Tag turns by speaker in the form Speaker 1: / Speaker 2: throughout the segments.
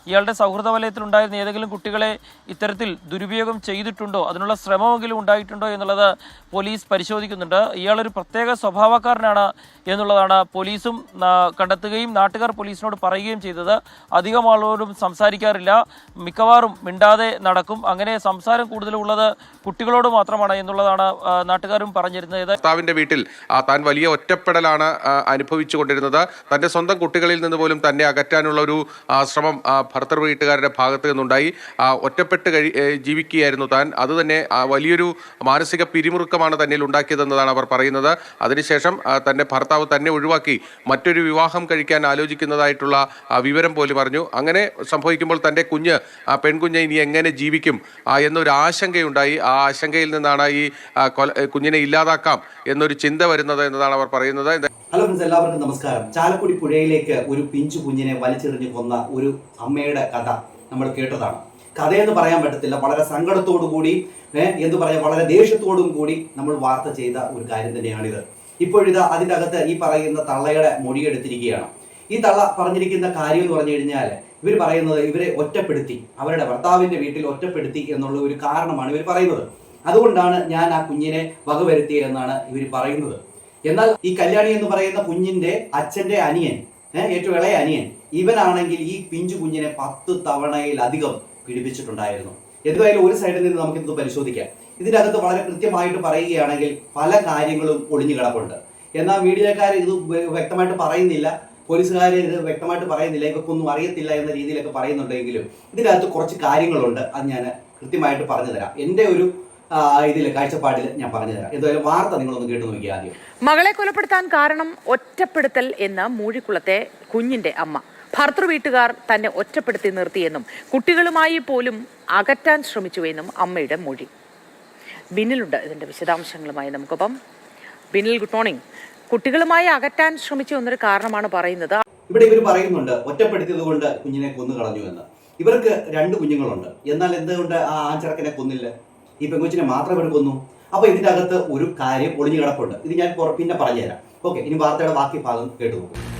Speaker 1: ഇയാളുടെ സൗഹൃദ വലയത്തിലുണ്ടായിരുന്ന ഏതെങ്കിലും കുട്ടികളെ ഇത്തരത്തിൽ ദുരുപയോഗം ചെയ്തിട്ടുണ്ടോ, അതിനുള്ള ശ്രമമെങ്കിലും ഉണ്ടായിട്ടുണ്ടോ എന്നുള്ളത് പോലീസ് പരിശോധിക്കുന്നുണ്ട്. ഇയാളൊരു പ്രത്യേക സ്വഭാവക്കാരനാണ് എന്നുള്ളതാണ് പോലീസും കണ്ടെത്തുകയും നാട്ടുകാർ പോലീസിനോട് പറയുകയും ചെയ്തത്. അധികം ആളോടും സംസാരിക്കാറില്ല, മിക്കവാറും മിണ്ടാതെ നടക്കും. അങ്ങനെ സംസാരം കൂടുതലുള്ളത് കുട്ടികളോട് മാത്രമാണ് എന്നുള്ളതാണ് നാട്ടുകാരും പറഞ്ഞിരുന്നത്.
Speaker 2: ഭർത്താവിന്റെ വീട്ടിൽ താൻ വലിയ ഒറ്റപ്പെടലാണ് അനുഭവിച്ചു കൊണ്ടിരുന്നത്. തന്റെ സ്വന്തം കുട്ടികളിൽ നിന്ന് പോലും തന്നെ അകറ്റാനുള്ള ഒരു ശ്രമം ഭർത്തൃ വീട്ടുകാരുടെ ഭാഗത്ത് നിന്നുണ്ടായി. ഒറ്റപ്പെട്ട് ജീവിക്കുകയായിരുന്നു താൻ. അതുതന്നെ വലിയൊരു മാനസിക പിരിമുറുക്കമാണ് തന്നിൽ ഉണ്ടാക്കിയതെന്നതാണ് അവർ പറയുന്നത്. അതിനുശേഷം തന്റെ ഭർത്താവ് തന്നെ ഒഴിവാക്കി മറ്റൊരു വിവാഹം കഴിക്കാൻ ആലോചിക്കുന്നതായിട്ടുള്ള വിവരം പോലും അറിഞ്ഞു. അങ്ങനെ സംഭവിക്കുമ്പോൾ തന്റെ പെൺകുഞ്ഞ് ഇനി എങ്ങനെ ജീവിക്കും എന്നൊരു ആശങ്കയുണ്ടായി. ആ ആശങ്കയിൽ നിന്നാണ് ഈ കുഞ്ഞിനെ ഇല്ലാതാക്കാം എന്നൊരു ചിന്ത വരുന്നത് എന്നതാണ് അവർ പറയുന്നത്.
Speaker 3: ഹലോ ഫ്രണ്ട്സ്, എല്ലാവർക്കും നമസ്കാരം. ചാലക്കുടി പുഴയിലേക്ക് ഒരു പിഞ്ചു കുഞ്ഞിനെ വലിച്ചെറിഞ്ഞു കൊന്ന ഒരു അമ്മയുടെ കഥ നമ്മൾ കേട്ടതാണ്. കഥയെന്ന് പറയാൻ പറ്റത്തില്ല, വളരെ സങ്കടത്തോടു കൂടി വളരെ ദേഷ്യത്തോടും കൂടി നമ്മൾ വാർത്ത ചെയ്ത ഒരു കാര്യം തന്നെയാണിത്. ഇപ്പോഴിത് അതിൻ്റെ അകത്ത് ഈ പറയുന്ന തള്ളയുടെ മൊഴിയെടുത്തിരിക്കുകയാണ്. ഈ തള്ള പറഞ്ഞിരിക്കുന്ന കാര്യം എന്ന് പറഞ്ഞു കഴിഞ്ഞാൽ, ഇവർ പറയുന്നത് ഇവരെ ഒറ്റപ്പെടുത്തി, അവരുടെ ഭർത്താവിൻ്റെ വീട്ടിൽ ഒറ്റപ്പെടുത്തി എന്നുള്ള ഒരു കാരണമാണ് ഇവർ പറയുന്നത്. അതുകൊണ്ടാണ് ഞാൻ ആ കുഞ്ഞിനെ വകവരുത്തിയതെന്നാണ് ഇവർ പറയുന്നത്. എന്നാൽ ഈ കല്യാണി എന്ന് പറയുന്ന കുഞ്ഞിന്റെ അച്ഛന്റെ അനിയൻ, ഏറ്റവും ഇളയ അനിയൻ, ഇവനാണെങ്കിൽ ഈ പിഞ്ചു കുഞ്ഞിനെ 10 തവണയിലധികം പീഡിപ്പിച്ചിട്ടുണ്ടായിരുന്നു. എന്തായാലും ഒരു സൈഡിൽ നിന്ന് നമുക്കിത് പരിശോധിക്കാം. ഇതിനകത്ത് വളരെ കൃത്യമായിട്ട് പറയുകയാണെങ്കിൽ പല കാര്യങ്ങളും ഒളിഞ്ഞു കിടപ്പുണ്ട്. എന്നാൽ മീഡിയക്കാർ ഇത് വ്യക്തമായിട്ട് പറയുന്നില്ല, പോലീസുകാർ ഇത് വ്യക്തമായിട്ട് പറയുന്നില്ല, ഇവർക്കൊന്നും അറിയത്തില്ല എന്ന രീതിയിലൊക്കെ പറയുന്നുണ്ടെങ്കിലും ഇതിനകത്ത് കുറച്ച് കാര്യങ്ങളുണ്ട്. അത് ഞാൻ കൃത്യമായിട്ട് പറഞ്ഞു തരാം. എൻ്റെ ഒരു ഇതിലെ കാഴ്ചപ്പാടിൽ ഞാൻ പറഞ്ഞു തരാം. എന്തായാലും വാർത്ത നിങ്ങളൊന്ന് കേട്ടു നോക്കിയാൽ ആദ്യം.
Speaker 4: മകളെ കൊലപ്പെടുത്താൻ കാരണം ഒറ്റപ്പെടുത്തൽ എന്ന് മൂഴിക്കുളത്തെ കുഞ്ഞിന്റെ അമ്മ. ഭർത്തൃ വീട്ടുകാർ തന്നെ ഒറ്റപ്പെടുത്തി നിർത്തിയെന്നും കുട്ടികളുമായി പോലും അകറ്റാൻ ശ്രമിച്ചുവെന്നും അമ്മയുടെ മൊഴി. ബിനിലുണ്ട് ഇതിന്റെ വിശദാംശങ്ങളുമായി നമുക്കൊപ്പം. Binil, good morning. കുട്ടികളുമായി അകറ്റാൻ ശ്രമിച്ചു എന്നൊരു കാരണമാണ് പറയുന്നത്.
Speaker 3: ഇവിടെ ഇവർ പറയുന്നുണ്ട് ഒറ്റപ്പെടുത്തിയത് കൊണ്ട് കുഞ്ഞിനെ കൊന്നു കളഞ്ഞു എന്ന്. ഇവർക്ക് 2 കുഞ്ഞുങ്ങളുണ്ട്. എന്നാൽ എന്തുകൊണ്ട് ആ ചെറുക്കനെ കൊന്നില്ല? ഈ പെൺകൊച്ചിനെ മാത്രം ഇവർ കൊന്നു. അപ്പോൾ ഇതിൻ്റെ അകത്ത് ഒരു കാര്യം ഒളിഞ്ഞു കിടപ്പുണ്ട്. ഇത് ഞാൻ പിന്നെ പറഞ്ഞുതരാം. ഓക്കെ, ഇനി വാർത്തയുടെ ബാക്കി ഭാഗം കേട്ടു നോക്കും.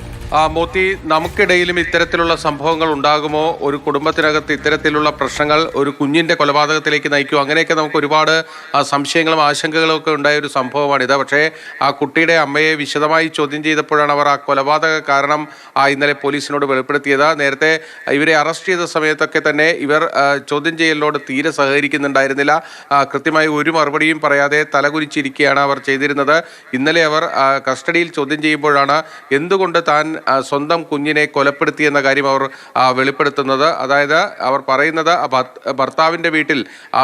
Speaker 2: മോത്തി, നമുക്കിടയിലും ഇത്തരത്തിലുള്ള സംഭവങ്ങൾ ഉണ്ടാകുമോ? ഒരു കുടുംബത്തിനകത്ത് ഇത്തരത്തിലുള്ള പ്രശ്നങ്ങൾ ഒരു കുഞ്ഞിന്റെ കൊലപാതകത്തിലേക്ക് നയിക്കുമോ? അങ്ങനെയൊക്കെ നമുക്ക് ഒരുപാട് സംശയങ്ങളും ആശങ്കകളും ഒക്കെ ഉണ്ടായ ഒരു സംഭവമാണിത്. പക്ഷേ ആ കുട്ടിയുടെ അമ്മയെ വിശദമായി ചോദ്യം ചെയ്തപ്പോഴാണ് അവർ ആ കൊലപാതക കാരണം ഇന്നലെ പോലീസിനോട് വെളിപ്പെടുത്തിയത്. നേരത്തെ ഇവരെ അറസ്റ്റ് ചെയ്ത സമയത്തൊക്കെ തന്നെ ഇവർ ചോദ്യം ചെയ്യലിനോട് തീരെ സഹകരിക്കുന്നുണ്ടായിരുന്നില്ല. കൃത്യമായി ഒരു മറുപടിയും പറയാതെ തലകുനിച്ചിരിക്കുകയാണ് അവർ ചെയ്തിരുന്നത്. ഇന്നലെ അവർ കസ്റ്റഡിയിൽ ചോദ്യം ചെയ്യുമ്പോഴാണ് എന്തുകൊണ്ട് താൻ സ്വന്തം കുഞ്ഞിനെ കൊലപ്പെടുത്തിയെന്ന കാര്യം അവർ വെളിപ്പെടുത്തുന്നത്. അതായത് അവർ പറയുന്നത് ഭർത്താവിൻ്റെ വീട്ടിൽ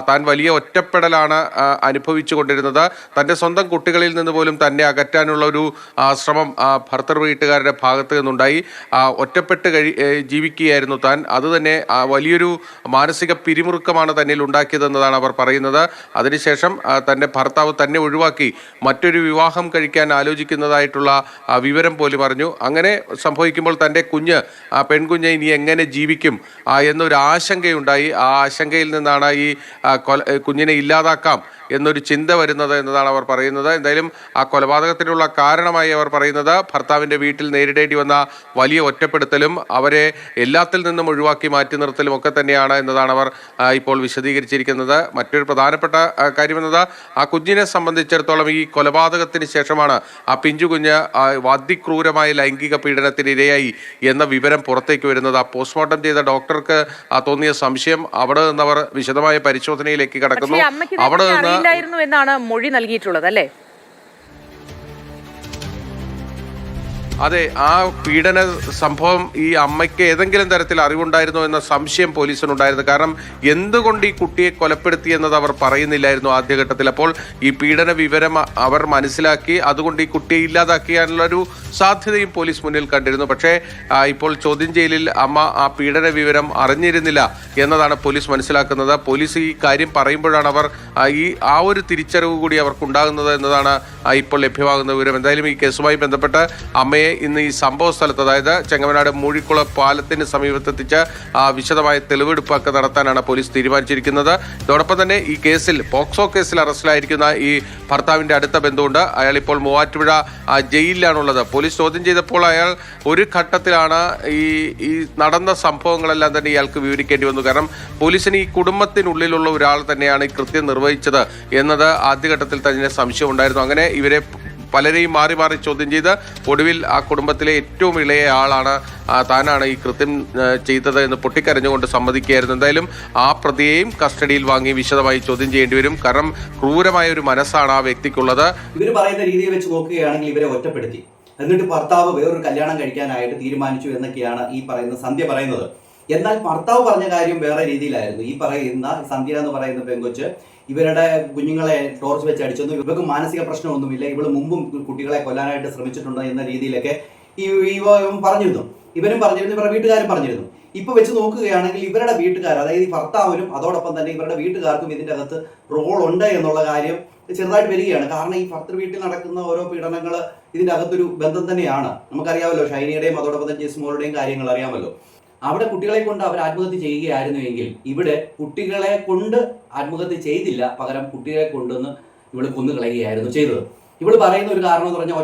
Speaker 2: താൻ വലിയ ഒറ്റപ്പെടലാണ് അനുഭവിച്ചു കൊണ്ടിരുന്നത്. തൻ്റെ സ്വന്തം കുട്ടികളിൽ നിന്ന് പോലും തന്നെ അകറ്റാനുള്ള ഒരു ശ്രമം ഭർത്തൃ വീട്ടുകാരുടെ ഭാഗത്ത് നിന്നുണ്ടായി. ഒറ്റപ്പെട്ട് ജീവിക്കുകയായിരുന്നു താൻ. അതുതന്നെ വലിയൊരു മാനസിക പിരിമുറുക്കമാണ് തന്നിൽ ഉണ്ടാക്കിയതെന്നതാണ് അവർ പറയുന്നത്. അതിനുശേഷം തൻ്റെ ഭർത്താവ് തന്നെ ഒഴിവാക്കി മറ്റൊരു വിവാഹം കഴിക്കാൻ ആലോചിക്കുന്നതായിട്ടുള്ള വിവരം പോലും അറിഞ്ഞു. അങ്ങനെ സംഭവിക്കുമ്പോൾ തൻ്റെ പെൺകുഞ്ഞ് ഇനി എങ്ങനെ ജീവിക്കും എന്നൊരു ആശങ്കയുണ്ടായി. ആ ആശങ്കയിൽ നിന്നാണ് ഈ കുഞ്ഞിനെ ഇല്ലാതാക്കാം എന്നൊരു ചിന്ത വരുന്നത് എന്നതാണ് അവർ പറയുന്നത്. എന്തായാലും ആ കൊലപാതകത്തിനുള്ള കാരണമായി അവർ പറയുന്നത് ഭർത്താവിൻ്റെ വീട്ടിൽ നേരിടേണ്ടി വന്ന വലിയ ഒറ്റപ്പെടുത്തലും അവരെ എല്ലാത്തിൽ നിന്നും ഒഴിവാക്കി മാറ്റി നിർത്തലും ഒക്കെ തന്നെയാണ് എന്നതാണ് അവർ ഇപ്പോൾ വിശദീകരിച്ചിരിക്കുന്നത്. മറ്റൊരു പ്രധാനപ്പെട്ട കാര്യമെന്നത് ആ കുഞ്ഞിനെ സംബന്ധിച്ചിടത്തോളം ഈ കൊലപാതകത്തിന് ശേഷമാണ് ആ പിഞ്ചു കുഞ്ഞ് അതിക്രൂരമായ ലൈംഗിക പീഡനത്തിന് ഇരയായി എന്ന വിവരം പുറത്തേക്ക് വരുന്നത്. ആ പോസ്റ്റ്മോർട്ടം ചെയ്ത ഡോക്ടർക്ക് തോന്നിയ സംശയം അവിടെ നിന്ന് അവർ വിശദമായ പരിശോധനയിലേക്ക് കടക്കുന്നു. അവിടെ നിന്ന്
Speaker 4: എന്നാണ് മൊഴി നൽകിയിട്ടുള്ളത് അല്ലേ?
Speaker 2: അതെ, ആ പീഡന സംഭവം ഈ അമ്മയ്ക്ക് ഏതെങ്കിലും തരത്തിൽ അറിവുണ്ടായിരുന്നോ എന്ന സംശയം പോലീസിനുണ്ടായിരുന്നു. കാരണം എന്തുകൊണ്ട് ഈ കുട്ടിയെ കൊലപ്പെടുത്തി എന്നത് അവർ പറയുന്നില്ലായിരുന്നു ആദ്യഘട്ടത്തിൽ. അപ്പോൾ ഈ പീഡന വിവരം അവർ മനസ്സിലാക്കി അതുകൊണ്ട് ഈ കുട്ടിയെ ഇല്ലാതാക്കിയാനുള്ളൊരു സാധ്യതയും പോലീസ് മുന്നിൽ കണ്ടിരുന്നു. പക്ഷേ ഇപ്പോൾ ചോദ്യം ചെയ്യലിൽ അമ്മ ആ പീഡന വിവരം അറിഞ്ഞിരുന്നില്ല എന്നതാണ് പോലീസ് മനസ്സിലാക്കുന്നത്. പോലീസ് ഈ കാര്യം പറയുമ്പോഴാണ് അവർ ആ ഒരു തിരിച്ചറിവ് കൂടി അവർക്കുണ്ടാകുന്നത് എന്നതാണ് ഇപ്പോൾ ലഭ്യമാകുന്ന വിവരം. എന്തായാലും ഈ കേസുമായി ബന്ധപ്പെട്ട് അമ്മയെ ഇന്ന് ഈ സംഭവ സ്ഥലത്ത്, അതായത് ചെങ്ങമനാട് മൂഴിക്കുള പാലത്തിന് സമീപത്തെത്തിച്ച് വിശദമായ തെളിവെടുപ്പൊക്കെ നടത്താനാണ് പോലീസ് തീരുമാനിച്ചിരിക്കുന്നത്. ഇതോടൊപ്പം തന്നെ ഈ കേസിൽ, പോക്സോ കേസിൽ അറസ്റ്റിലായിരിക്കുന്ന ഈ ഭർത്താവിന്റെ അടുത്ത ബന്ധുവുണ്ട്. അയാൾ ഇപ്പോൾ മൂവാറ്റുപുഴ ജയിലിലാണുള്ളത്. പോലീസ് ചോദ്യം ചെയ്തപ്പോൾ അയാൾ ഒരു ഘട്ടത്തിലാണ് ഈ നടന്ന സംഭവങ്ങളെല്ലാം തന്നെ ഇയാൾക്ക് വിവരിക്കേണ്ടി വന്നു. കാരണം പോലീസിന് ഈ കുടുംബത്തിനുള്ളിലുള്ള ഒരാൾ തന്നെയാണ് ഈ കൃത്യം നിർവഹിച്ചത് എന്നത് ആദ്യഘട്ടത്തിൽ തന്നെ സംശയം ഉണ്ടായിരുന്നു. അങ്ങനെ ഇവരെ പലരെയും മാറി മാറി ചോദ്യം ചെയ്ത് ഒടുവിൽ ആ കുടുംബത്തിലെ ഏറ്റവും ഇളയ ആളാണ് താനാണ് ഈ കൃത്യം ചെയ്തത് എന്ന് പൊട്ടിക്കരഞ്ഞുകൊണ്ട് സമ്മതിക്കുകയായിരുന്നു. എന്തായാലും ആ പ്രതിയെയും കസ്റ്റഡിയിൽ വാങ്ങി വിശദമായി ചോദ്യം ചെയ്യേണ്ടി വരും. കാരണം ക്രൂരമായ ഒരു മനസ്സാണ് ആ വ്യക്തിക്കുള്ളത്.
Speaker 3: ഇവർ പറയുന്ന രീതിയിൽ വെച്ച് നോക്കുകയാണെങ്കിൽ ഇവരെ ഒറ്റപ്പെടുത്തി, എന്നിട്ട് ഭർത്താവ് വേറൊരു കല്യാണം കഴിക്കാനായിട്ട് തീരുമാനിച്ചു എന്നൊക്കെയാണ് ഈ പറയുന്ന സന്ധ്യ പറയുന്നത്. എന്നാൽ ഭർത്താവ് പറഞ്ഞ കാര്യം വേറെ രീതിയിലായിരുന്നു. ഈ പറയുന്ന സന്ധ്യ എന്ന് പറയുന്ന പെങ്കൊച്ച് ഇവരുടെ കുഞ്ഞുങ്ങളെ ടോർച്ച് വെച്ച് അടിച്ചൊന്നും, ഇവർക്ക് മാനസിക പ്രശ്നമൊന്നുമില്ല, ഇവള് മുമ്പും കുട്ടികളെ കൊല്ലാനായിട്ട് ശ്രമിച്ചിട്ടുണ്ട് എന്ന രീതിയിലൊക്കെ പറഞ്ഞിരുന്നു. ഇവരും പറഞ്ഞിരുന്നു, ഇവരുടെ വീട്ടുകാരും പറഞ്ഞിരുന്നു. ഇപ്പൊ വെച്ച് നോക്കുകയാണെങ്കിൽ ഇവരുടെ വീട്ടുകാർ, അതായത് ഈ ഭർത്താവിനും അതോടൊപ്പം തന്നെ ഇവരുടെ വീട്ടുകാർക്കും ഇതിൻ്റെ അകത്ത് റോൾ ഉണ്ട് എന്നുള്ള കാര്യം ചെറുതായിട്ട് വരികയാണ്. കാരണം ഈ ഭർത്തൃ വീട്ടിൽ നടക്കുന്ന ഓരോ പീഡനങ്ങൾ ഇതിൻ്റെ അകത്തൊരു ബന്ധം തന്നെയാണ്. നമുക്കറിയാമല്ലോ, ഷൈനിയുടെയും അതോടൊപ്പം തന്നെ ജെസ്മോളുടെയും കാര്യങ്ങൾ അറിയാമല്ലോ. അവിടെ കുട്ടികളെ കൊണ്ട് അവർ ആത്മഹത്യ ചെയ്യുകയായിരുന്നുവെങ്കിൽ ഇവിടെ കുട്ടികളെ കൊണ്ട് ആത്മഹത്യ ചെയ്തില്ല, പകരം കുട്ടികളെ കൊണ്ടുവന്ന് ഇവള് കൊന്നുകളയുകയായിരുന്നു ചെയ്തത്. ഇവള് പറയുന്ന ഒരു കാരണം എന്ന് പറഞ്ഞാൽ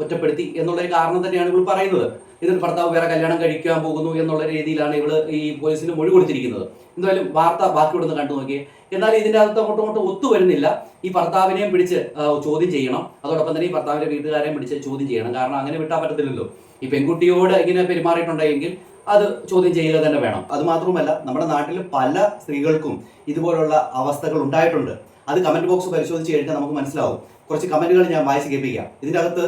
Speaker 3: ഒറ്റപ്പെടുത്തി എന്നുള്ളൊരു കാരണം തന്നെയാണ് ഇവള് പറയുന്നത്. ഇതിന് ഭർത്താവ് വേറെ കല്യാണം കഴിക്കാൻ പോകുന്നു എന്നുള്ള രീതിയിലാണ് ഇവള് ഈ പോലീസിന് മൊഴി കൊടുത്തിരിക്കുന്നത്. എന്തായാലും വാർത്ത ബാക്കിയോട് കണ്ടു നോക്കിയേ. എന്നാൽ ഇതിൻ്റെ അകത്ത് അങ്ങോട്ടും ഒത്തു വരുന്നില്ല. ഈ ഭർത്താവിനെയും പിടിച്ച് ചോദ്യം ചെയ്യണം, അതോടൊപ്പം തന്നെ ഈ ഭർത്താവിന്റെ വീട്ടുകാരെയും പിടിച്ച് ചോദ്യം ചെയ്യണം. കാരണം അങ്ങനെ വിട്ടാൽ പറ്റത്തില്ലല്ലോ. ഈ പെൺകുട്ടിയോട് ഇങ്ങനെ പെരുമാറിയിട്ടുണ്ടെങ്കിൽ അത് ചോദ്യം ചെയ്യുക തന്നെ വേണം. അതുമാത്രമല്ല, നമ്മുടെ നാട്ടിൽ പല സ്ത്രീകൾക്കും ഇതുപോലുള്ള അവസ്ഥകൾ ഉണ്ടായിട്ടുണ്ട്. അത് കമന്റ് ബോക്സ് പരിശോധിച്ച് കഴിഞ്ഞാൽ നമുക്ക് മനസ്സിലാവും. കുറച്ച് കമന്റുകൾ ഞാൻ വായിച്ച് കേൾപ്പിക്കാം. ഇതിൻ്റെ അകത്ത്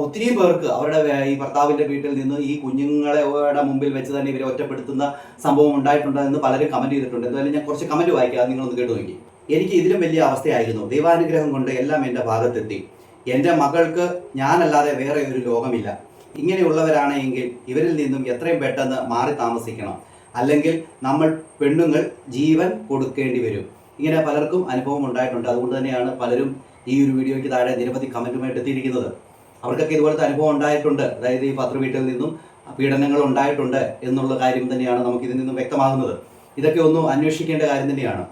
Speaker 3: ഒത്തിരി പേർക്ക് അവരുടെ ഈ ഭർത്താവിന്റെ വീട്ടിൽ നിന്ന് ഈ കുഞ്ഞുങ്ങളെ മുമ്പിൽ വെച്ച് തന്നെ ഇവരെ ഒറ്റപ്പെടുത്തുന്ന സംഭവം ഉണ്ടായിട്ടുണ്ട് എന്ന് പലരും കമന്റ് ചെയ്തിട്ടുണ്ട്. എന്തായാലും ഞാൻ കുറച്ച് കമന്റ് വായിക്കാം, നിങ്ങളൊന്ന് കേട്ടു നോക്കി. എനിക്ക് ഇതിലും വലിയ അവസ്ഥയായിരുന്നു. ദൈവാനുഗ്രഹം കൊണ്ട് എല്ലാം എൻ്റെ ഭാഗത്തെത്തി. എൻ്റെ മകൾക്ക് ഞാനല്ലാതെ വേറെ ഒരു ലോകമില്ല. ഇങ്ങനെയുള്ളവരാണെങ്കിൽ ഇവരിൽ നിന്നും എത്രയും പെട്ടെന്ന് മാറി താമസിക്കണം, അല്ലെങ്കിൽ നമ്മൾ പെണ്ണുങ്ങൾ ജീവൻ കൊടുക്കേണ്ടി വരും. ഇങ്ങനെ പലർക്കും അനുഭവം ഉണ്ടായിട്ടുണ്ട്. അതുകൊണ്ട് തന്നെയാണ് പലരും ഈ ഒരു വീഡിയോയ്ക്ക് താഴെ നിരവധി കമന്റുമായിട്ട് എത്തിയിരിക്കുന്നത്. അവർക്കൊക്കെ ഇതുപോലത്തെ അനുഭവം ഉണ്ടായിട്ടുണ്ട്. അതായത് ഈ ഭർത്തൃ വീട്ടിൽ നിന്നും പീഡനങ്ങൾ ഉണ്ടായിട്ടുണ്ട് എന്നുള്ള കാര്യം തന്നെയാണ് നമുക്ക് ഇതിൽ നിന്നും വ്യക്തമാകുന്നത്. ഇതൊക്കെ ഒന്നും അന്വേഷിക്കേണ്ട കാര്യം തന്നെയാണ്.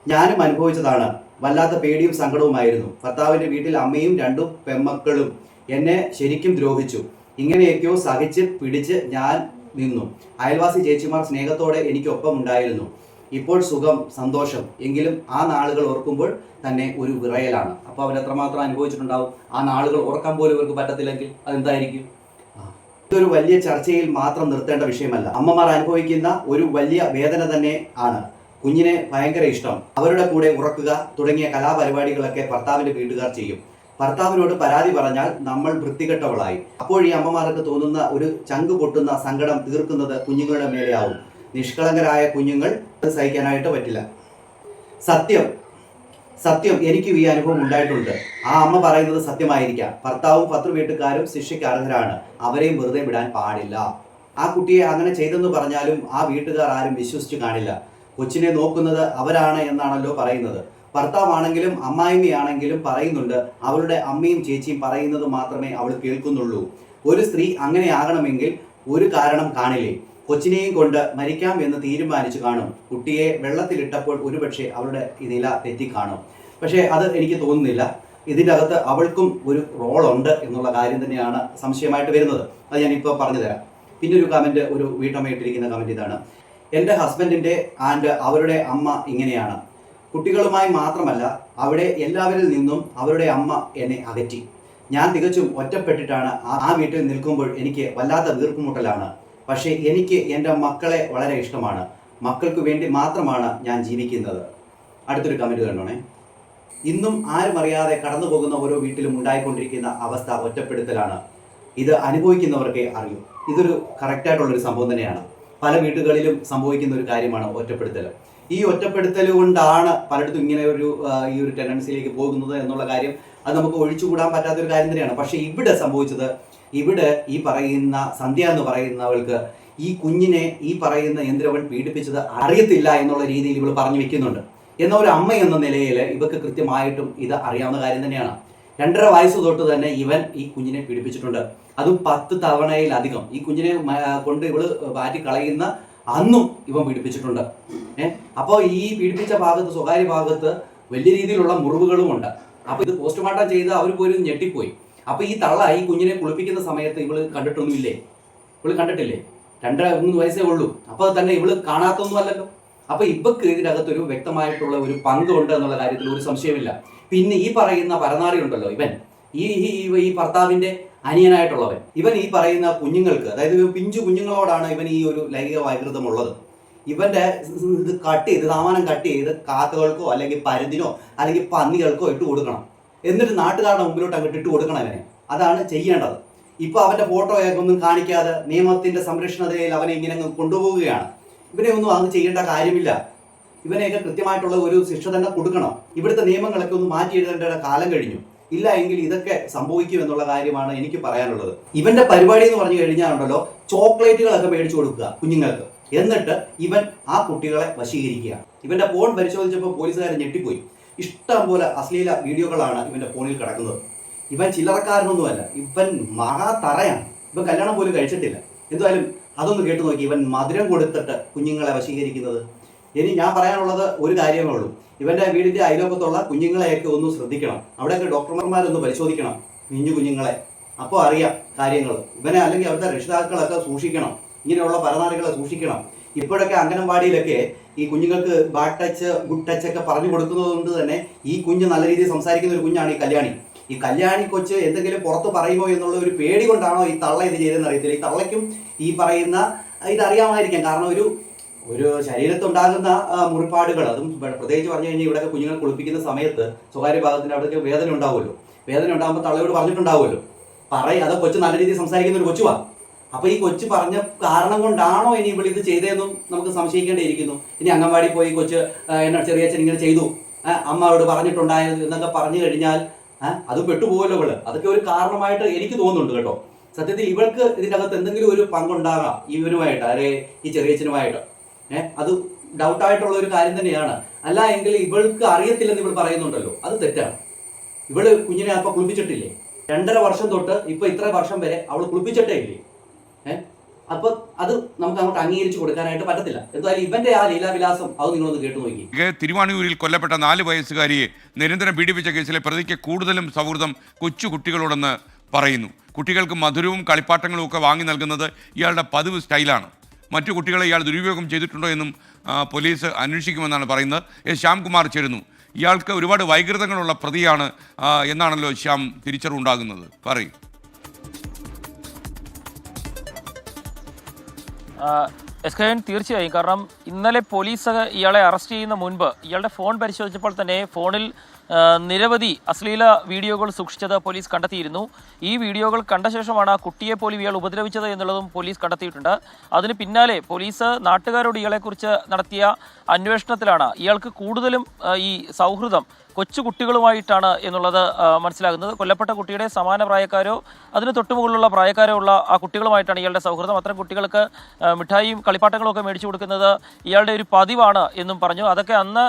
Speaker 3: ഞാനും അനുഭവിച്ചതാണ്. വല്ലാത്ത പേടിയും സങ്കടവുമായിരുന്നു. ഭർത്താവിൻ്റെ വീട്ടിൽ അമ്മയും 2 പെൺമക്കളും എന്നെ ശരിക്കും ദ്രോഹിച്ചു. ഇങ്ങനെയൊക്കെയോ സഹിച്ച് പിടിച്ച് ഞാൻ നിന്നു. അയൽവാസി ചേച്ചിമാർ സ്നേഹത്തോടെ എനിക്കൊപ്പം ഉണ്ടായിരുന്നു. ഇപ്പോൾ സുഖം, സന്തോഷം. എങ്കിലും ആ നാളുകൾ ഓർക്കുമ്പോൾ തന്നെ ഒരു വിറയലാണ്. അപ്പോൾ അവർ എത്രമാത്രം അനുഭവിച്ചിട്ടുണ്ടാവും. ആ നാളുകൾ ഓർക്കാൻ പോലും ഇവർക്ക് പറ്റത്തില്ലെങ്കിൽ അതെന്തായിരിക്കും? ഇതൊരു വലിയ ചർച്ചയിൽ മാത്രം നിർത്തേണ്ട വിഷയമല്ല. അമ്മമാർ അനുഭവിക്കുന്ന ഒരു വലിയ വേദന തന്നെ ആണ്. കുഞ്ഞിനെ ഭയങ്കര ഇഷ്ടം, അവരുടെ കൂടെ ഉറക്കുക തുടങ്ങിയ കലാപരിപാടികളൊക്കെ ഭർത്താവിൻ്റെ വീട്ടുകാർ ചെയ്യും. ഭർത്താവിനോട് പരാതി പറഞ്ഞാൽ നമ്മൾ വൃത്തികെട്ടവളായി. അപ്പോൾ ഈ അമ്മമാർക്ക് തോന്നുന്ന ഒരു ചങ്ക് പൊട്ടുന്ന സങ്കടം തീർക്കുന്നത് കുഞ്ഞുങ്ങളുടെ മേലെയാവും. നിഷ്കളങ്കരായ കുഞ്ഞുങ്ങൾ അത് സഹിക്കാനായിട്ട് പറ്റില്ല. സത്യം എനിക്കും ഈ അനുഭവം ഉണ്ടായിട്ടുണ്ട്. ആ അമ്മ പറയുന്നത് സത്യമായിരിക്കാം. ഭർത്താവും ഭർത്തൃ വീട്ടുകാരും ശിക്ഷയ്ക്ക് അർഹരാണ്. അവരെയും വെറുതെ വിടാൻ പാടില്ല. ആ കുട്ടിയെ അങ്ങനെ ചെയ്തെന്ന് പറഞ്ഞാലും ആ വീട്ടുകാർ ആരും വിശ്വസിച്ചു കാണില്ല. കൊച്ചിനെ നോക്കുന്നത് അവരാണ് എന്നാണല്ലോ പറയുന്നത്. ഭർത്താവാണെങ്കിലും അമ്മായിമ്മയാണെങ്കിലും പറയുന്നുണ്ട്. അവളുടെ അമ്മയും ചേച്ചിയും പറയുന്നത് മാത്രമേ അവൾ കേൾക്കുന്നുള്ളൂ. ഒരു സ്ത്രീ അങ്ങനെ ആകണമെങ്കിൽ ഒരു കാരണം കാണില്ലേ? കൊച്ചിനെയും കൊണ്ട് മരിക്കാം എന്ന് തീരുമാനിച്ചു കാണും. കുട്ടിയെ വെള്ളത്തിലിട്ടപ്പോൾ ഒരുപക്ഷെ അവളുടെ നില തെറ്റിക്കാണും. പക്ഷേ അത് എനിക്ക് തോന്നുന്നില്ല. ഇതിൻ്റെ അകത്ത് അവൾക്കും ഒരു റോളുണ്ട് എന്നുള്ള കാര്യം തന്നെയാണ് സംശയമായിട്ട് വരുന്നത്. അത് ഞാനിപ്പോൾ പറഞ്ഞു തരാം. പിന്നെ ഒരു കമൻറ്റ്, ഒരു വീട്ടമ്മ ഇട്ടിരിക്കുന്ന കമൻറ്റ് ഇതാണ്: എൻ്റെ ഹസ്ബൻഡിൻ്റെ അവരുടെ അമ്മ ഇങ്ങനെയാണ്. കുട്ടികളുമായി മാത്രമല്ല, അവിടെ എല്ലാവരിൽ നിന്നും അവരുടെ അമ്മ എന്നെ അകറ്റി. ഞാൻ തികച്ചും ഒറ്റപ്പെട്ടിട്ടാണ് ആ വീട്ടിൽ നിൽക്കുമ്പോൾ എനിക്ക് വല്ലാത്ത വീർപ്പുമുട്ടലാണ്. പക്ഷേ എനിക്ക് എൻ്റെ മക്കളെ വളരെ ഇഷ്ടമാണ്. മക്കൾക്ക് വേണ്ടി മാത്രമാണ് ഞാൻ ജീവിക്കുന്നത്. അടുത്തൊരു കമൻറ്റ് കണ്ടോണേ. ഇന്നും ആരും അറിയാതെ കടന്നു പോകുന്ന ഓരോ വീട്ടിലും ഉണ്ടായിക്കൊണ്ടിരിക്കുന്ന അവസ്ഥ ഒറ്റപ്പെടുത്തലാണ്. ഇത് അനുഭവിക്കുന്നവർക്കേ അറിയൂ. ഇതൊരു കറക്റ്റായിട്ടുള്ളൊരു സംഭവം തന്നെയാണ്. പല വീടുകളിലും സംഭവിക്കുന്ന ഒരു കാര്യമാണ് ഒറ്റപ്പെടുത്തൽ. ഈ ഒറ്റപ്പെടുത്തൽ കൊണ്ടാണ് പലയിടത്തും ഇങ്ങനെ ഈ ഒരു ടെൻഡൻസിയിലേക്ക് പോകുന്നത് എന്നുള്ള കാര്യം അത് നമുക്ക് ഒഴിച്ചുകൂടാൻ പറ്റാത്തൊരു കാര്യം തന്നെയാണ്. പക്ഷേ ഇവിടെ സംഭവിച്ചത്, ഇവിടെ ഈ പറയുന്ന സന്ധ്യ എന്ന് പറയുന്നവൾക്ക് ഈ കുഞ്ഞിനെ ഈ പറയുന്ന യന്ത്രവൻ പീഡിപ്പിച്ചത് അറിയത്തില്ല എന്നുള്ള രീതിയിൽ ഇവൾ പറഞ്ഞു വെക്കുന്നുണ്ട്. എന്നാൽ ഒരു അമ്മ എന്ന നിലയിൽ ഇവർക്ക് കൃത്യമായിട്ടും ഇത് അറിയാവുന്ന കാര്യം തന്നെയാണ്. 2.5 വയസ്സ് തൊട്ട് തന്നെ ഇവൻ ഈ കുഞ്ഞിനെ പീഡിപ്പിച്ചിട്ടുണ്ട്. അതും 10 തവണയിലധികം. ഈ കുഞ്ഞിനെ കൊണ്ട് ഇവള് മാറ്റി കളയുന്ന അന്നും ഇവൻ പീഡിപ്പിച്ചിട്ടുണ്ട്. അപ്പോൾ ഈ പീഡിപ്പിച്ച ഭാഗത്ത്, സ്വകാര്യ ഭാഗത്ത് വലിയ രീതിയിലുള്ള മുറിവുകളുമുണ്ട്. അപ്പോൾ ഇത് പോസ്റ്റ്മോർട്ടം ചെയ്ത് അവർ പോലും ഞെട്ടിപ്പോയി. അപ്പോൾ ഈ തള്ള ഈ കുഞ്ഞിനെ കുളിപ്പിക്കുന്ന സമയത്ത് ഇവള് കണ്ടിട്ടൊന്നുമില്ലേ? ഇവള് കണ്ടിട്ടില്ലേ? 2-3 വയസ്സേ ഉള്ളൂ. അപ്പോൾ തന്നെ ഇവള് കാണാത്തൊന്നും അല്ലല്ലോ. അപ്പോൾ ഇവക്ക് ഇതിനകത്തൊരു വ്യക്തമായിട്ടുള്ള ഒരു പങ്കുണ്ട് എന്നുള്ള കാര്യത്തിൽ ഒരു സംശയമില്ല. പിന്നെ ഈ പറയുന്ന പരനാറി ഉണ്ടല്ലോ, ഇവൻ ഈ ഭർത്താവിന്റെ അനിയനായിട്ടുള്ളവൻ, ഇവൻ ഈ പറയുന്ന കുഞ്ഞുങ്ങൾക്ക്, അതായത് പിഞ്ചു കുഞ്ഞുങ്ങളോടാണ് ഇവൻ ഈ ഒരു ലൈംഗിക വൈകൃതമുള്ളത്. ഇവന്റെ ഇത് സാമാനം കട്ട് ചെയ്ത് കാക്കകൾക്കോ അല്ലെങ്കിൽ പരുന്തിനോ അല്ലെങ്കിൽ പന്നികൾക്കോ ഇട്ട് കൊടുക്കണം. എന്നിട്ട് നാട്ടുകാരുടെ മുമ്പിലോട്ട് അങ്ങോട്ട് ഇട്ട് കൊടുക്കണം അവനെ. അതാണ് ചെയ്യേണ്ടത്. ഇപ്പൊ അവന്റെ ഫോട്ടോയൊക്കെ ഒന്നും കാണിക്കാതെ നിയമത്തിന്റെ സംരക്ഷണതയിൽ അവനെ ഇങ്ങനെ കൊണ്ടുപോവുകയാണ്. ഇവനെ ഒന്നും അത് ചെയ്യേണ്ട കാര്യമില്ല. ഇവനെയൊക്കെ കൃത്യമായിട്ടുള്ള ഒരു ശിക്ഷ തന്നെ കൊടുക്കണം. ഇവിടുത്തെ നിയമങ്ങളൊക്കെ ഒന്ന് മാറ്റി എഴുതേണ്ട കാലം കഴിഞ്ഞു. ഇല്ല എങ്കിൽ ഇതൊക്കെ സംഭവിക്കും എന്നുള്ള കാര്യമാണ് എനിക്ക് പറയാനുള്ളത്. ഇവന്റെ പരിപാടി എന്ന് പറഞ്ഞു കഴിഞ്ഞാൽ ഉണ്ടല്ലോ, ചോക്ലേറ്റുകളൊക്കെ മേടിച്ചു കൊടുക്കുക കുഞ്ഞുങ്ങൾക്ക്. എന്നിട്ട് ഇവൻ ആ കുട്ടികളെ വശീകരിക്കുക. ഇവന്റെ ഫോൺ പരിശോധിച്ചപ്പോൾ പോലീസുകാരെ ഞെട്ടിപ്പോയി. ഇഷ്ടം പോലെ അശ്ലീല വീഡിയോകളാണ് ഇവന്റെ ഫോണിൽ കിടക്കുന്നത്. ഇവൻ ചില്ലറക്കാരനൊന്നുമല്ല, ഇവൻ മഹാതറയാണ്. ഇവൻ കല്യാണം പോലും കഴിച്ചിട്ടില്ല. എന്തായാലും അതൊന്ന് കേട്ടു നോക്കി. ഇവൻ മധുരം കൊടുത്തിട്ട് കുഞ്ഞുങ്ങളെ വശീകരിക്കുന്നത്. ഇനി ഞാൻ പറയാനുള്ളത് ഒരു കാര്യമേ ഉള്ളൂ. ഇവന്റെ വീടിന്റെ അയലോക്കത്തുള്ള കുഞ്ഞുങ്ങളെയൊക്കെ ഒന്ന് ശ്രദ്ധിക്കണം. അവിടെയൊക്കെ ഡോക്ടർമാരൊന്ന് പരിശോധിക്കണം പിഞ്ചു കുഞ്ഞുങ്ങളെ. അപ്പോൾ അറിയാം കാര്യങ്ങൾ. ഇവനെ അല്ലെങ്കിൽ അവരുടെ രക്ഷിതാക്കളൊക്കെ സൂക്ഷിക്കണം. ഇങ്ങനെയുള്ള പരനാറികളെ സൂക്ഷിക്കണം. ഇപ്പോഴൊക്കെ അംഗനവാടിയിലൊക്കെ ഈ കുഞ്ഞുങ്ങൾക്ക് ബാഡ് ടച്ച്, ഗുഡ് ടച്ച് ഒക്കെ പറഞ്ഞു കൊടുക്കുന്നത് കൊണ്ട് തന്നെ ഈ കുഞ്ഞ് നല്ല രീതിയിൽ സംസാരിക്കുന്ന ഒരു കുഞ്ഞാണ് ഈ കല്യാണി. ഈ കല്യാണി കൊച്ച് എന്തെങ്കിലും പുറത്ത് പറയുമോ എന്നുള്ള ഒരു പേടി കൊണ്ടാണോ ഈ തള്ള ഇത് ചെയ്തതെന്ന് അറിയത്തില്ല. ഈ തള്ളയ്ക്കും ഈ പറയുന്ന ഇതറിയാമായിരിക്കാം. കാരണം ഒരു ശരീരത്തുണ്ടാകുന്ന മുറിപ്പാടുകൾ, അതും പ്രത്യേകിച്ച് പറഞ്ഞു കഴിഞ്ഞാൽ ഇവിടെയൊക്കെ കുഞ്ഞുങ്ങൾ കുളിപ്പിക്കുന്ന സമയത്ത് സ്വകാര്യ ഭാഗത്തിൻ്റെ അവിടെയൊക്കെ വേദന ഉണ്ടാവുമല്ലോ. വേദന ഉണ്ടാകുമ്പോൾ തള്ളയോട് പറഞ്ഞിട്ടുണ്ടാവുമല്ലോ, അത് കൊച്ചു നല്ല രീതിയിൽ സംസാരിക്കുന്ന ഒരു കൊച്ചുവാ. അപ്പോൾ ഈ കൊച്ചു പറഞ്ഞ കാരണം കൊണ്ടാണോ ഇനി ഇവിടെ ഇത് ചെയ്തതെന്നും നമുക്ക് സംശയിക്കേണ്ടിയിരിക്കുന്നു. ഇനി അംഗൻവാടി പോയി കൊച്ച് എന്നെ ചെറിയച്ഛൻ ഇങ്ങനെ ചെയ്തു, അമ്മയോട് പറഞ്ഞിട്ടുണ്ടായത് എന്നൊക്കെ പറഞ്ഞു കഴിഞ്ഞാൽ അത് പെട്ടുപോകല്ലോ ഇവള്. അതൊക്കെ ഒരു കാരണമായിട്ട് എനിക്ക് തോന്നുന്നുണ്ട് കേട്ടോ. സത്യത്തിൽ ഇവൾക്ക് ഇതിൻ്റെ അകത്ത് എന്തെങ്കിലും ഒരു പങ്കുണ്ടാകാം ഇവനുമായിട്ട്, അല്ലെ ഈ ചെറിയച്ഛനുമായിട്ട്. അത് ഡൗട്ടായിട്ടുള്ള ഒരു കാര്യം തന്നെയാണ്. അല്ല എങ്കിൽ ഇവൾക്ക് അറിയത്തില്ലെന്ന് ഇവൾ പറയുന്നുണ്ടല്ലോ, അത് തെറ്റാണ്. ഇവള് കുഞ്ഞിനെ അപ്പൊ കുളിപ്പിച്ചിട്ടില്ലേ? 2.5 വർഷം തൊട്ട് ഇപ്പൊ ഇത്ര വർഷം വരെ അവൾ കുളിപ്പിച്ചിട്ടേ ഇല്ലേ? അപ്പൊ അത് നമുക്ക് അങ്ങോട്ട് അംഗീകരിച്ചു കൊടുക്കാനായിട്ട് പറ്റത്തില്ല. എന്തായാലും ഇവന്റെ ആ ലീലാവിലാസം അത് നിങ്ങളൊന്ന് കേട്ടു നോക്കി.
Speaker 5: തിരുവാണിയൂരിൽ കൊല്ലപ്പെട്ട 4 വയസ്സുകാരിയെ നിരന്തരം പീഡിപ്പിച്ച കേസിലെ പ്രതിക്ക് കൂടുതലും സൗഹൃദം കൊച്ചു കുട്ടികളോടെന്ന് പറയുന്നു. കുട്ടികൾക്ക് മധുരവും കളിപ്പാട്ടങ്ങളും ഒക്കെ വാങ്ങി നൽകുന്നത് ഇയാളുടെ പതിവ് സ്റ്റൈലാണ്. മറ്റു കുട്ടികളെ ഇയാൾ ദുരുപയോഗം ചെയ്തിട്ടുണ്ടോ എന്നും പോലീസ് അന്വേഷിക്കുമെന്നാണ് പറയുന്നത്. ശ്യാംകുമാർ ചേരുന്നു. ഇയാൾക്ക് ഒരുപാട് വൈകൃതങ്ങളുള്ള പ്രതിയാണ് എന്നാണല്ലോ ശ്യാം തിരിച്ചറിവുണ്ടാകുന്നത്. പറയും.
Speaker 1: തീർച്ചയായും. കാരണം ഇന്നലെ പോലീസ് ഇയാളെ അറസ്റ്റ് ചെയ്യുന്ന മുൻപ് ഇയാളുടെ ഫോൺ പരിശോധിച്ചപ്പോൾ തന്നെ ഫോണിൽ നിരവധി അശ്ലീല വീഡിയോകൾ സൂക്ഷിച്ചത് പോലീസ് കണ്ടെത്തിയിരുന്നു. ഈ വീഡിയോകൾ കണ്ട ശേഷമാണ് ആ കുട്ടിയെ പോലും ഇയാൾ ഉപദ്രവിച്ചത് എന്നുള്ളതും പോലീസ് കണ്ടെത്തിയിട്ടുണ്ട്. അതിന് പിന്നാലെ പോലീസ് നാട്ടുകാരോട് ഇയാളെക്കുറിച്ച് നടത്തിയ അന്വേഷണത്തിലാണ് ഇയാൾക്ക് കൂടുതലും ഈ സൗഹൃദം കൊച്ചു കുട്ടികളുമായിട്ടാണ് എന്നുള്ളത് മനസ്സിലാകുന്നത്. കൊല്ലപ്പെട്ട കുട്ടിയുടെ സമാന പ്രായക്കാരോ അതിന് തൊട്ടുമുകളിലുള്ള പ്രായക്കാരോ ഉള്ള ആ കുട്ടികളുമായിട്ടാണ് ഇയാളുടെ സൗഹൃദം. അത്തരം കുട്ടികൾക്ക് മിഠായിയും കളിപ്പാട്ടങ്ങളും ഒക്കെ മേടിച്ചു കൊടുക്കുന്നത് ഇയാളുടെ ഒരു പതിവാണ് എന്നും പറഞ്ഞു. അതൊക്കെ അന്ന്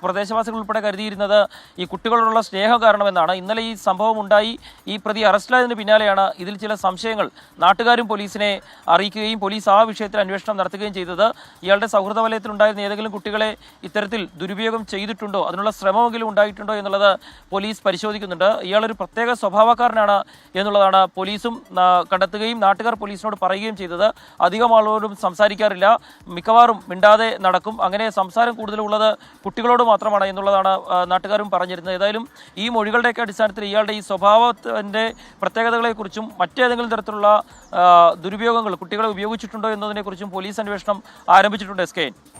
Speaker 1: പ്രദേശവാസികൾ ഉൾപ്പെടെ കരുതിയിരുന്നത് ഈ കുട്ടികളോടുള്ള സ്നേഹം കാരണമെന്നാണ്. ഇന്നലെ ഈ സംഭവം ഉണ്ടായി ഈ പ്രതി അറസ്റ്റിലായതിന് പിന്നാലെയാണ് ഇതിൽ ചില സംശയങ്ങൾ നാട്ടുകാരും പോലീസിനെ അറിയിക്കുകയും പോലീസ് ആ വിഷയത്തിൽ അന്വേഷണം നടത്തുകയും ചെയ്തത്. ഇയാളുടെ സൗഹൃദ വലയത്തിലുണ്ടായിരുന്ന ഏതെങ്കിലും കുട്ടികളെ ഇത്തരത്തിൽ ദുരുപയോഗം ചെയ്തിട്ടുണ്ടോ, അതിനുള്ള ശ്രമമെങ്കിലും ഉണ്ടായിട്ടുണ്ടോ എന്നുള്ളത് പോലീസ് പരിശോധിക്കുന്നുണ്ട്. ഇയാളൊരു പ്രത്യേക സ്വഭാവക്കാരനാണ് എന്നുള്ളതാണ് പോലീസും കണ്ടെത്തുകയും നാട്ടുകാർ പോലീസിനോട് പറയുകയും ചെയ്തത്. അധികം ആളോടും സംസാരിക്കാറില്ല, മിക്കവാറും മിണ്ടാതെ നടക്കും. അങ്ങനെ സംസാരം കൂടുതലുള്ളത് കുട്ടികളോട് മാത്രമാണ് എന്നുള്ളതാണ് നാട്ടുകാരും പറഞ്ഞിരുന്നത്. ഏതായാലും ഈ മൊഴികളുടെയൊക്കെ അടിസ്ഥാനത്തിൽ ഇയാളുടെ ഈ സ്വഭാവത്തിൻ്റെ പ്രത്യേകതകളെക്കുറിച്ചും മറ്റേതെങ്കിലും തരത്തിലുള്ള ദുരുപയോഗങ്ങൾ കുട്ടികളെ ഉപയോഗിച്ചിട്ടുണ്ടോ എന്നതിനെക്കുറിച്ചും പോലീസ് അന്വേഷണം ആരംഭിച്ചിട്ടുണ്ട്.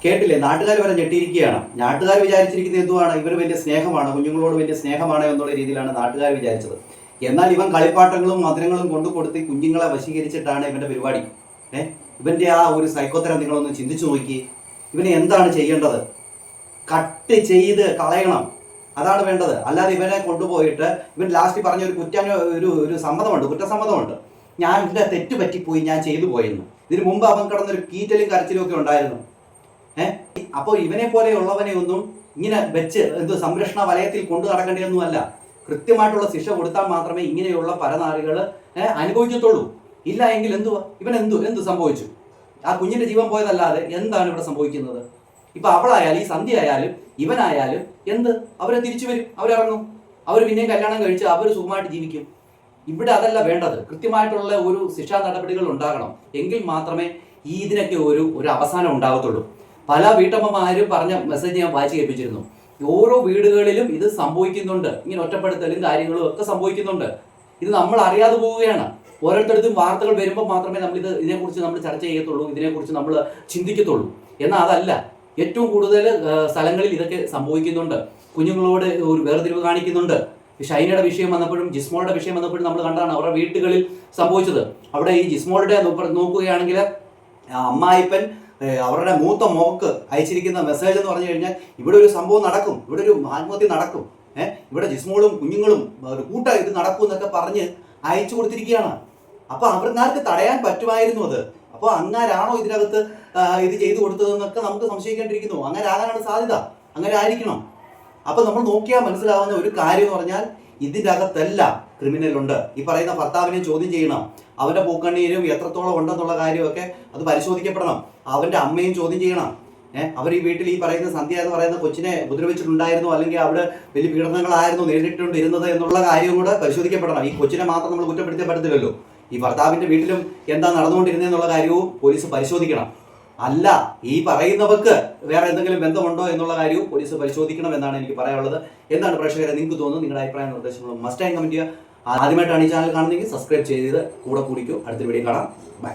Speaker 3: കേട്ടില്ലേ, നാട്ടുകാർ വരെ ഞെട്ടിയിരിക്കുകയാണ്. നാട്ടുകാർ വിചാരിച്ചിരിക്കുന്നത് എന്തുവാണ്, ഇവർ വലിയ സ്നേഹമാണ്, കുഞ്ഞുങ്ങളോട് വലിയ സ്നേഹമാണ് എന്നുള്ള രീതിയിലാണ് നാട്ടുകാർ വിചാരിച്ചത്. എന്നാൽ ഇവൻ കളിപ്പാട്ടങ്ങളും മധുരങ്ങളും കൊണ്ടു കൊടുത്ത് കുഞ്ഞുങ്ങളെ വശീകരിച്ചിട്ടാണ് ഇവന്റെ പരിപാടി. ഇവന്റെ ആ ഒരു സൈക്കോത്തരം നിങ്ങളൊന്ന് ചിന്തിച്ചു നോക്കി. ഇവനെ എന്താണ് ചെയ്യേണ്ടത്? കട്ട് ചെയ്ത് കളയണം, അതാണ് വേണ്ടത്. അല്ലാതെ ഇവനെ കൊണ്ടുപോയിട്ട് ഇവൻ ലാസ്റ്റ് പറഞ്ഞ ഒരു സമ്മതമുണ്ട്, കുറ്റസമ്മതമുണ്ട്. ഞാൻ ഇതിന്റെ തെറ്റ് പറ്റിപ്പോയി, ഞാൻ ചെയ്തു പോയെന്ന്. ഇതിനു മുമ്പ് അവൻ കിടന്നൊരു കീറ്റലും കരച്ചിലും ഒക്കെ ഉണ്ടായിരുന്നു. അപ്പോൾ ഇവനെ പോലെയുള്ളവനെ ഒന്നും ഇങ്ങനെ വെച്ച് സംരക്ഷണ വലയത്തിൽ കൊണ്ടു നടക്കേണ്ടതൊന്നുമല്ല. കൃത്യമായിട്ടുള്ള ശിക്ഷ കൊടുത്താൽ മാത്രമേ ഇങ്ങനെയുള്ള പരനാറികൾ അനുഭവിക്കത്തുള്ളൂ. ഇല്ല എങ്കിൽ എന്തുവാ ഇവൻ എന്ത് സംഭവിച്ചു? ആ കുഞ്ഞിന്റെ ജീവൻ പോയതല്ലാതെ എന്താണ് ഇവിടെ സംഭവിക്കുന്നത്? ഇപ്പൊ അവളായാലും ഈ സന്ധ്യ ആയാലും ഇവനായാലും അവരെ തിരിച്ചു വരും, അവരിറങ്ങും, അവർ പിന്നെയും കല്യാണം കഴിച്ച് അവർ സുഖമായിട്ട് ജീവിക്കും. ഇവിടെ അതല്ല വേണ്ടത്. കൃത്യമായിട്ടുള്ള ഒരു ശിക്ഷാ നടപടികൾ ഉണ്ടാകണം. എങ്കിൽ മാത്രമേ ഇതിനൊക്കെ ഒരു അവസാനം ഉണ്ടാകത്തുള്ളൂ. പല വീട്ടമ്മമാരും പറഞ്ഞ മെസ്സേജ് ഞാൻ വായിച്ചു കേൾപ്പിച്ചിരുന്നു. ഓരോ വീടുകളിലും ഇത് സംഭവിക്കുന്നുണ്ട്. ഇങ്ങനെ ഒറ്റപ്പെടുത്തലും കാര്യങ്ങളും ഒക്കെ സംഭവിക്കുന്നുണ്ട്. ഇത് നമ്മൾ അറിയാതെ പോവുകയാണ്. ഓരോരുത്തർക്കും വാർത്തകൾ വരുമ്പോൾ മാത്രമേ ഇതിനെക്കുറിച്ച് നമ്മൾ ചർച്ച ചെയ്യത്തുള്ളൂ, ഇതിനെക്കുറിച്ച് നമ്മൾ ചിന്തിക്കത്തുള്ളൂ. എന്നാൽ അതല്ല, ഏറ്റവും കൂടുതൽ സ്ഥലങ്ങളിൽ ഇതൊക്കെ സംഭവിക്കുന്നുണ്ട്. കുഞ്ഞുങ്ങളോട് ഒരു വേർതിരിവ് കാണിക്കുന്നുണ്ട്. ഷൈനയുടെ വിഷയം വന്നപ്പോഴും ജിസ്മോളുടെ വിഷയം വന്നപ്പോഴും നമ്മൾ കണ്ടാണ് അവരുടെ വീട്ടുകളിൽ സംഭവിച്ചത്. അവിടെ ഈ ജിസ്മോളുടെ നോക്കുകയാണെങ്കിൽ അമ്മായിപ്പൻ അവരുടെ മൂത്ത മോക്ക് അയച്ചിരിക്കുന്ന മെസ്സേജ് എന്ന് പറഞ്ഞു കഴിഞ്ഞാൽ ഇവിടെ ഒരു സംഭവം നടക്കും, ഇവിടെ ഒരു ആത്മഹത്യ നടക്കും, ഇവിടെ ജിസ്മോളും കുഞ്ഞുങ്ങളും ഒരു ഇത് നടക്കും എന്നൊക്കെ പറഞ്ഞ് അയച്ചു കൊടുത്തിരിക്കുകയാണ്. അപ്പൊ അവർക്ക് തടയാൻ പറ്റുമായിരുന്നു അത്. അപ്പോൾ അങ്ങാരാണോ ഇതിനകത്ത് ഇത് ചെയ്തു കൊടുത്തതെന്നൊക്കെ നമുക്ക് സംശയിക്കേണ്ടിയിരിക്കുന്നു. അങ്ങനെ ആകാനാണ് സാധ്യത, അങ്ങനെ ആയിരിക്കണം. അപ്പൊ നമ്മൾ നോക്കിയാൽ മനസ്സിലാവുന്ന ഒരു കാര്യം എന്ന് പറഞ്ഞാൽ ഇതിൻ്റെ അകത്തെല്ലാം ക്രിമിനൽ ഉണ്ട്. ഈ പറയുന്ന ഭർത്താവിനെ ചോദ്യം ചെയ്യണം, അവന്റെ പൂക്കണ്ണീരും എത്രത്തോളം ഉണ്ടെന്നുള്ള കാര്യമൊക്കെ അത് പരിശോധിക്കപ്പെടണം. അവന്റെ അമ്മയും ചോദ്യം ചെയ്യണം. അവർ ഈ വീട്ടിൽ ഈ പറയുന്ന സന്ധ്യ എന്ന് പറയുന്ന കൊച്ചിനെ ഉപദ്രവിച്ചിട്ടുണ്ടായിരുന്നു, അല്ലെങ്കിൽ അവിടെ വലിയ പീഡനങ്ങളായിരുന്നു നേരിട്ടുകൊണ്ടിരുന്നത് എന്നുള്ള കാര്യം കൂടെ പരിശോധിക്കപ്പെടണം. ഈ കൊച്ചിനെ മാത്രം നമ്മൾ കുറ്റപ്പെടുത്തിയാൽ പറ്റത്തില്ലല്ലോ. ഈ ഭർത്താവിന്റെ വീട്ടിലും എന്താ നടന്നുകൊണ്ടിരുന്നതെന്നുള്ള കാര്യവും പോലീസ് പരിശോധിക്കണം. അല്ല, ഈ പറയുന്നവർക്ക് വേറെ എന്തെങ്കിലും ബന്ധമുണ്ടോ എന്നുള്ള കാര്യവും പോലീസ് പരിശോധിക്കണം എന്നാണ് എനിക്ക് പറയാനുള്ളത്. എന്താണ് പ്രേക്ഷകരെ നിങ്ങൾക്ക് തോന്നുന്നത്? നിങ്ങളുടെ അഭിപ്രായ നിർദ്ദേശങ്ങളും മസ്റ്റായി കമന്റ് ചെയ്യുക. ആദ്യമായിട്ടാണ് ഈ ചാനൽ കാണുന്നതെങ്കിൽ സബ്സ്ക്രൈബ് ചെയ്ത് കൂടെ കൂടിക്കോ. അടുത്ത വീഡിയോ കാണാം. ബൈ.